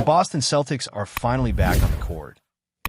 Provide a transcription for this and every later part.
The Boston Celtics are finally back on the court.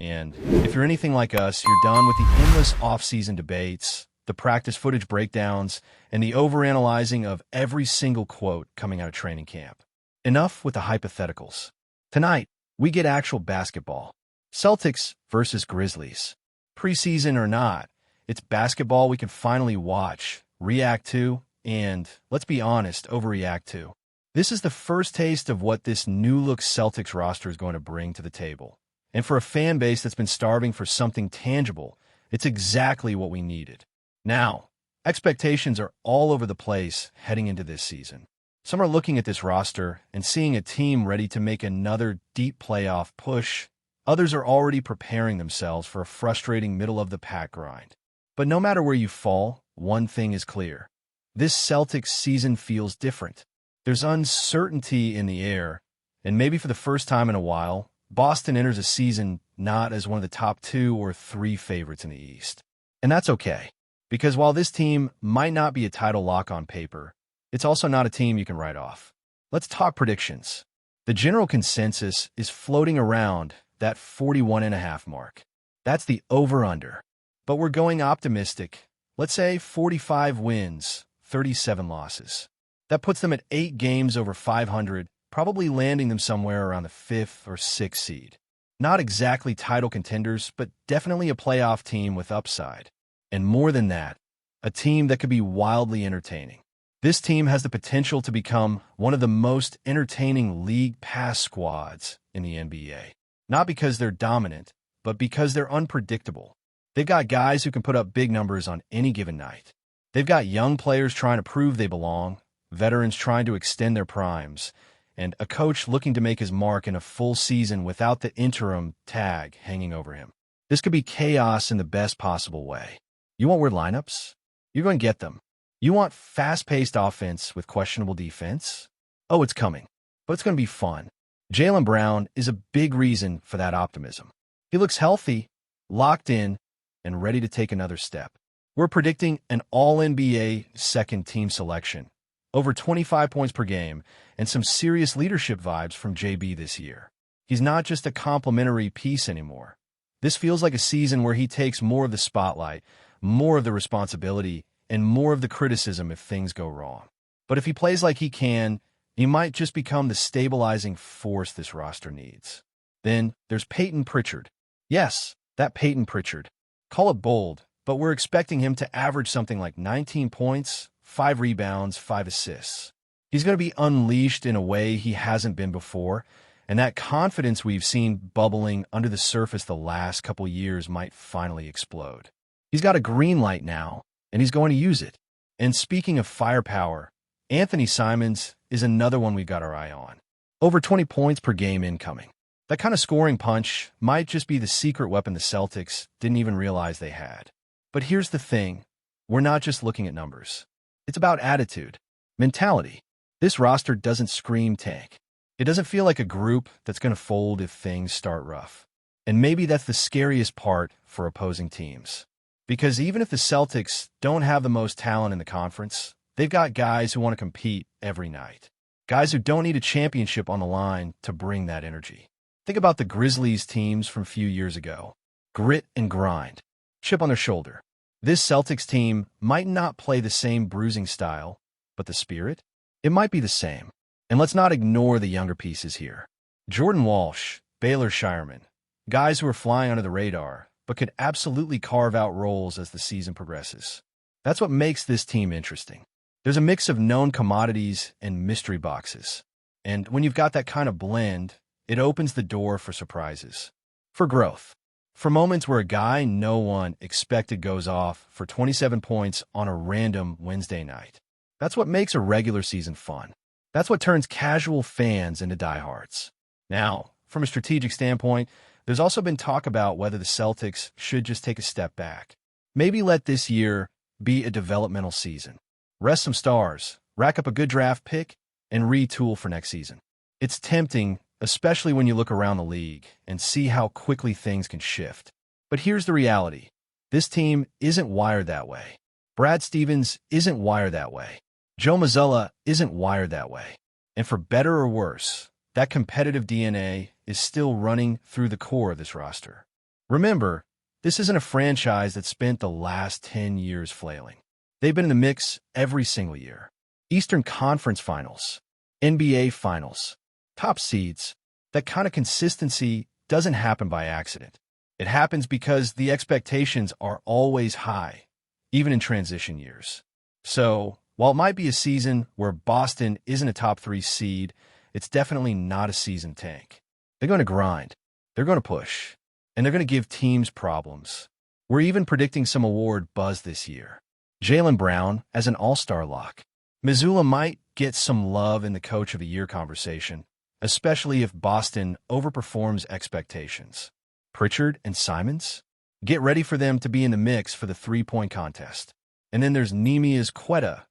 And if you're anything like us, you're done with the endless off-season debates, the practice footage breakdowns, and the overanalyzing of every single quote coming out of training camp. Enough with the hypotheticals. Tonight, we get actual basketball. Celtics versus Grizzlies. Preseason or not, it's basketball we can finally watch, react to, and, let's be honest, overreact to. This is the first taste of what this new-look Celtics roster is going to bring to the table. And for a fan base that's been starving for something tangible, it's exactly what we needed. Now, expectations are all over the place heading into this season. Some are looking at this roster and seeing a team ready to make another deep playoff push. Others are already preparing themselves for a frustrating middle-of-the-pack grind. But no matter where you fall, one thing is clear. This Celtics season feels different. There's uncertainty in the air, and maybe for the first time in a while, Boston enters a season not as one of the top 2 or 3 favorites in the East. And that's okay, because while this team might not be a title lock on paper, it's also not a team you can write off. Let's talk predictions. The general consensus is floating around that 41.5 mark. That's the over-under. But we're going optimistic. Let's say 45 wins, 37 losses. That puts them at 8 games over 500, probably landing them somewhere around the 5th or 6th seed. Not exactly title contenders, but definitely a playoff team with upside. And more than that, a team that could be wildly entertaining. This team has the potential to become one of the most entertaining league pass squads in the NBA. Not because they're dominant, but because they're unpredictable. They've got guys who can put up big numbers on any given night. They've got young players trying to prove they belong, veterans trying to extend their primes, and a coach looking to make his mark in a full season without the interim tag hanging over him. This could be chaos in the best possible way. You want weird lineups? You're going to get them. You want fast-paced offense with questionable defense? Oh, it's coming. But it's going to be fun. Jaylen Brown is a big reason for that optimism. He looks healthy, locked in, and ready to take another step. We're predicting an All-NBA second-team selection, over 25 points per game, and some serious leadership vibes from JB this year. He's not just a complimentary piece anymore. This feels like a season where he takes more of the spotlight, more of the responsibility, and more of the criticism if things go wrong. But if he plays like he can, he might just become the stabilizing force this roster needs. Then there's Peyton Pritchard. Yes, that Peyton Pritchard. Call it bold, but we're expecting him to average something like 19 points, 5 rebounds, 5 assists. He's going to be unleashed in a way he hasn't been before, and that confidence we've seen bubbling under the surface the last couple years might finally explode. He's got a green light now, and he's going to use it. And speaking of firepower, Anthony Simons is another one we've got our eye on. Over 20 points per game incoming. That kind of scoring punch might just be the secret weapon the Celtics didn't even realize they had. But here's the thing. We're not just looking at numbers. It's about attitude, mentality. This roster doesn't scream tank. It doesn't feel like a group that's going to fold if things start rough. And maybe that's the scariest part for opposing teams. Because even if the Celtics don't have the most talent in the conference, they've got guys who want to compete every night. Guys who don't need a championship on the line to bring that energy. Think about the Grizzlies teams from a few years ago. Grit and grind. Chip on their shoulder. This Celtics team might not play the same bruising style, but the spirit? It might be the same. And let's not ignore the younger pieces here. Jordan Walsh, Baylor Shireman. Guys who are flying under the radar, but could absolutely carve out roles as the season progresses. That's what makes this team interesting. There's a mix of known commodities and mystery boxes. And when you've got that kind of blend, it opens the door for surprises, for growth, for moments where a guy no one expected goes off for 27 points on a random Wednesday night. That's what makes a regular season fun. That's what turns casual fans into diehards. Now, from a strategic standpoint, there's also been talk about whether the Celtics should just take a step back. Maybe let this year be a developmental season. Rest some stars, rack up a good draft pick, and retool for next season. It's tempting, especially when you look around the league and see how quickly things can shift. But here's the reality. This team isn't wired that way. Brad Stevens isn't wired that way. Joe Mazzulla isn't wired that way. And for better or worse, That competitive DNA is still running through the core of this roster. Remember, this isn't a franchise that spent the last 10 years flailing. They've been in the mix every single year. Eastern Conference Finals, NBA Finals, top seeds. That kind of consistency doesn't happen by accident. It happens because the expectations are always high, even in transition years. So, while it might be a season where Boston isn't a top 3 seed, it's definitely not a season tank. They're going to grind. They're going to push. And they're going to give teams problems. We're even predicting some award buzz this year. Jaylen Brown as an all-star lock. Missoula might get some love in the Coach of the Year conversation, especially if Boston overperforms expectations. Pritchard and Simons? Get ready for them to be in the mix for the three-point contest. And then there's Nemias Quetta.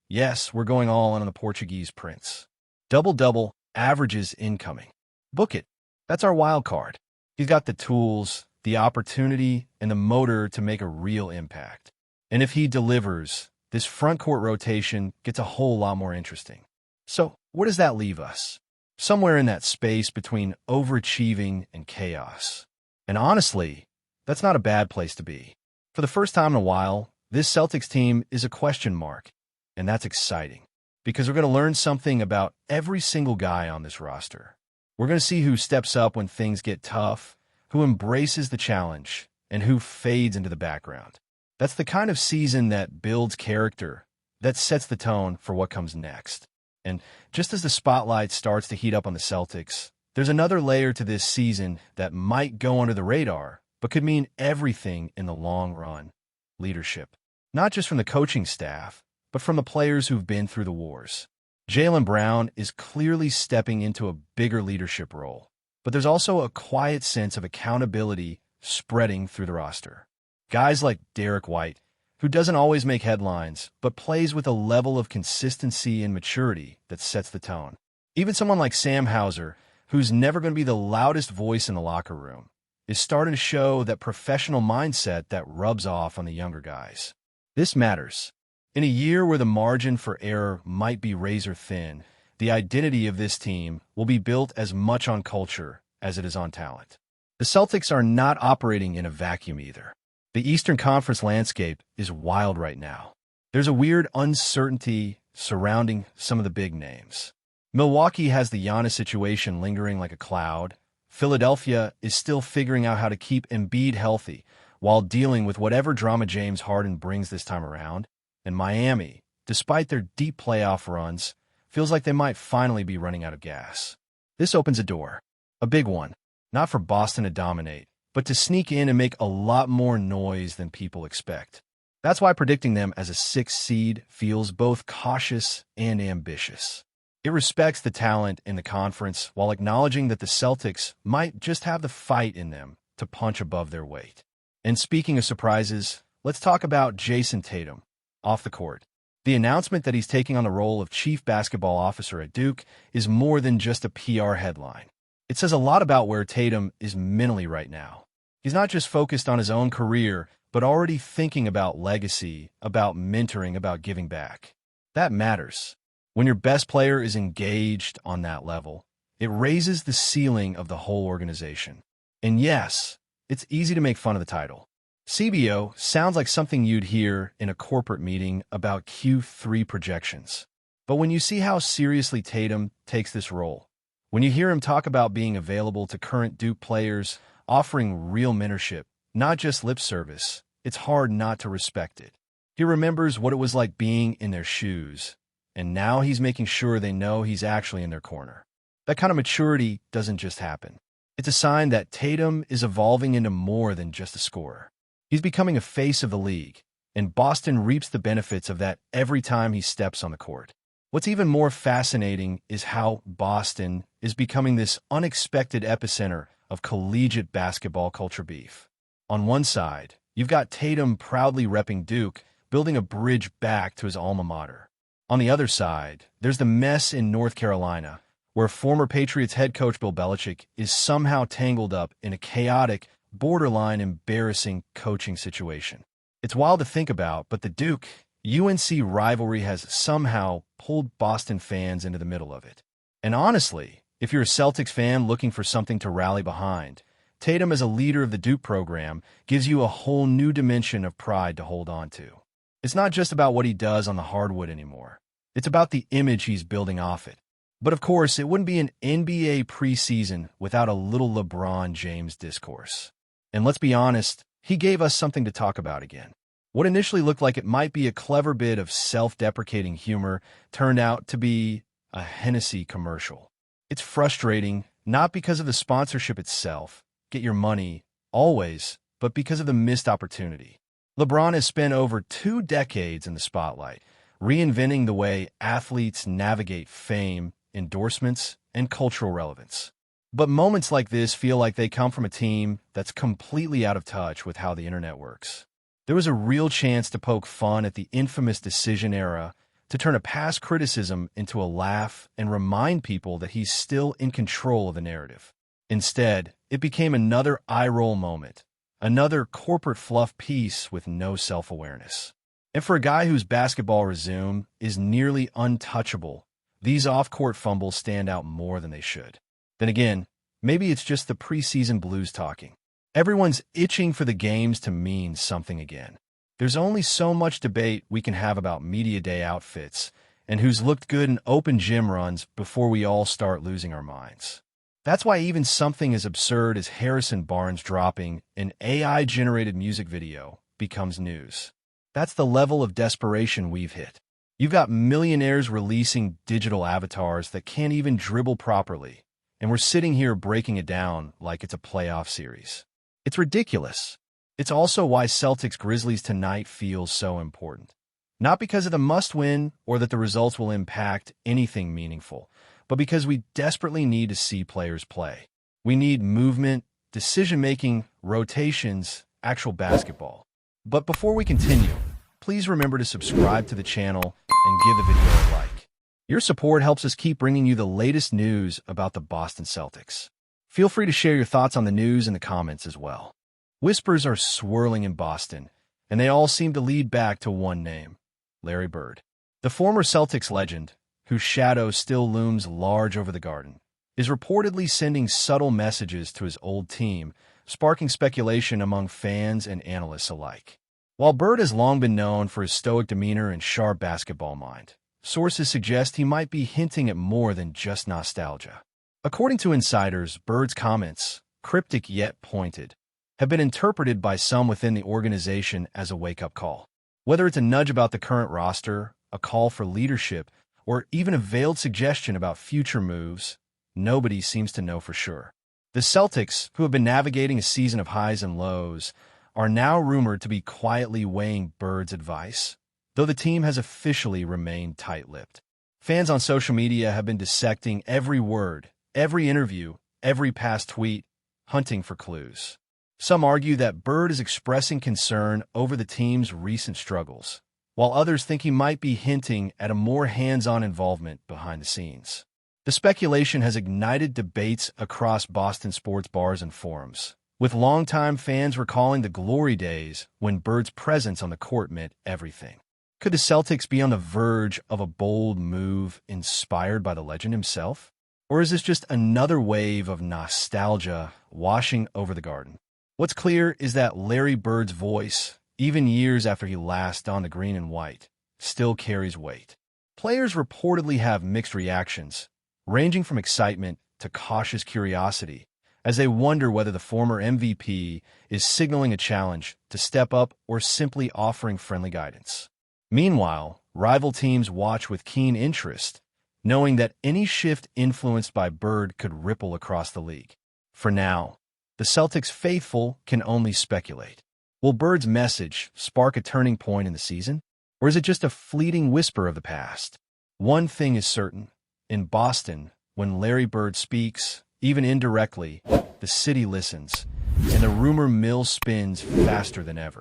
Yes, we're going all in on the Portuguese prince. Double-double, averages incoming. Book it. That's our wild card. He's got the tools, the opportunity, and the motor to make a real impact. And if he delivers, this front court rotation gets a whole lot more interesting. So, where does that leave us? Somewhere in that space between overachieving and chaos. And honestly, that's not a bad place to be. For the first time in a while, this Celtics team is a question mark, and that's exciting, because we're going to learn something about every single guy on this roster. We're going to see who steps up when things get tough, who embraces the challenge, and who fades into the background. That's the kind of season that builds character, that sets the tone for what comes next. And just as the spotlight starts to heat up on the Celtics, there's another layer to this season that might go under the radar, but could mean everything in the long run. Leadership. Not just from the coaching staff, but from the players who've been through the wars. Jaylen Brown is clearly stepping into a bigger leadership role, but there's also a quiet sense of accountability spreading through the roster. Guys like Derek White, who doesn't always make headlines, but plays with a level of consistency and maturity that sets the tone. Even someone like Sam Hauser, who's never going to be the loudest voice in the locker room, is starting to show that professional mindset that rubs off on the younger guys. This matters. In a year where the margin for error might be razor thin, the identity of this team will be built as much on culture as it is on talent. The Celtics are not operating in a vacuum either. The Eastern Conference landscape is wild right now. There's a weird uncertainty surrounding some of the big names. Milwaukee has the Giannis situation lingering like a cloud. Philadelphia is still figuring out how to keep Embiid healthy while dealing with whatever drama James Harden brings this time around. And Miami, despite their deep playoff runs, feels like they might finally be running out of gas. This opens a door, a big one, not for Boston to dominate, but to sneak in and make a lot more noise than people expect. That's why predicting them as a 6th seed feels both cautious and ambitious. It respects the talent in the conference while acknowledging that the Celtics might just have the fight in them to punch above their weight. And speaking of surprises, let's talk about Jason Tatum. Off the court. The announcement that he's taking on the role of chief basketball officer at Duke is more than just a PR headline. It says a lot about where Tatum is mentally right now. He's not just focused on his own career, but already thinking about legacy, about mentoring, about giving back. That matters. When your best player is engaged on that level, it raises the ceiling of the whole organization. And yes, it's easy to make fun of the title. CBO sounds like something you'd hear in a corporate meeting about Q3 projections. But when you see how seriously Tatum takes this role, when you hear him talk about being available to current Duke players, offering real mentorship, not just lip service, it's hard not to respect it. He remembers what it was like being in their shoes, and now he's making sure they know he's actually in their corner. That kind of maturity doesn't just happen. It's a sign that Tatum is evolving into more than just a scorer. He's becoming a face of the league, and Boston reaps the benefits of that every time he steps on the court. What's even more fascinating is how Boston is becoming this unexpected epicenter of collegiate basketball culture beef. On one side, you've got Tatum proudly repping Duke, building a bridge back to his alma mater. On the other side, there's the mess in North Carolina, where former Patriots head coach Bill Belichick is somehow tangled up in a chaotic, borderline embarrassing coaching situation. It's wild to think about, but the Duke-UNC rivalry has somehow pulled Boston fans into the middle of it. And honestly, If you're a Celtics fan looking for something to rally behind, Tatum as a leader of the Duke program gives you a whole new dimension of pride to hold on to. It's not just about what he does on the hardwood anymore. It's about the image he's building off it. But of course, it wouldn't be an NBA preseason without a little LeBron James discourse. And let's be honest, he gave us something to talk about again. What initially looked like it might be a clever bit of self-deprecating humor turned out to be a Hennessy commercial. It's frustrating, not because of the sponsorship itself, get your money, always, but because of the missed opportunity. LeBron has spent over 2 decades in the spotlight, reinventing the way athletes navigate fame, endorsements, and cultural relevance. But moments like this feel like they come from a team that's completely out of touch with how the internet works. There was a real chance to poke fun at the infamous decision era, to turn a past criticism into a laugh and remind people that he's still in control of the narrative. Instead, it became another eye-roll moment, another corporate fluff piece with no self-awareness. And for a guy whose basketball resume is nearly untouchable, these off-court fumbles stand out more than they should. Then again, maybe it's just the preseason blues talking. Everyone's itching for the games to mean something again. There's only so much debate we can have about media day outfits and who's looked good in open gym runs before we all start losing our minds. That's why even something as absurd as Harrison Barnes dropping an AI-generated music video becomes news. That's the level of desperation we've hit. You've got millionaires releasing digital avatars that can't even dribble properly, and we're sitting here breaking it down like it's a playoff series. It's ridiculous. It's also why Celtics-Grizzlies tonight feels so important. Not because of the must-win or that the results will impact anything meaningful, but because we desperately need to see players play. We need movement, decision-making, rotations, actual basketball. But before we continue, please remember to subscribe to the channel and give the video a like. Your support helps us keep bringing you the latest news about the Boston Celtics. Feel free to share your thoughts on the news in the comments as well. Whispers are swirling in Boston, and they all seem to lead back to one name, Larry Bird. The former Celtics legend, whose shadow still looms large over the Garden, is reportedly sending subtle messages to his old team, sparking speculation among fans and analysts alike. While Bird has long been known for his stoic demeanor and sharp basketball mind, sources suggest he might be hinting at more than just nostalgia. According to insiders, Bird's comments, cryptic yet pointed, have been interpreted by some within the organization as a wake-up call. Whether it's a nudge about the current roster, a call for leadership, or even a veiled suggestion about future moves, nobody seems to know for sure. The Celtics, who have been navigating a season of highs and lows, are now rumored to be quietly weighing Bird's advice, though the team has officially remained tight-lipped. Fans on social media have been dissecting every word, every interview, every past tweet, hunting for clues. Some argue that Bird is expressing concern over the team's recent struggles, while others think he might be hinting at a more hands-on involvement behind the scenes. The speculation has ignited debates across Boston sports bars and forums, with longtime fans recalling the glory days when Bird's presence on the court meant everything. Could the Celtics be on the verge of a bold move inspired by the legend himself? Or is this just another wave of nostalgia washing over the Garden? What's clear is that Larry Bird's voice, even years after he last donned the green and white, still carries weight. Players reportedly have mixed reactions, ranging from excitement to cautious curiosity, as they wonder whether the former MVP is signaling a challenge to step up or simply offering friendly guidance. Meanwhile, rival teams watch with keen interest, knowing that any shift influenced by Bird could ripple across the league. For now, the Celtics faithful can only speculate. Will Bird's message spark a turning point in the season? Or is it just a fleeting whisper of the past? One thing is certain. In Boston, when Larry Bird speaks, even indirectly, the city listens, and the rumor mill spins faster than ever.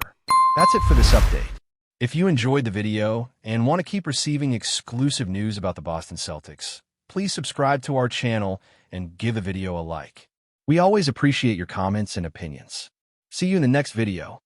That's it for this update. If you enjoyed the video and want to keep receiving exclusive news about the Boston Celtics, please subscribe to our channel and give the video a like. We always appreciate your comments and opinions. See you in the next video.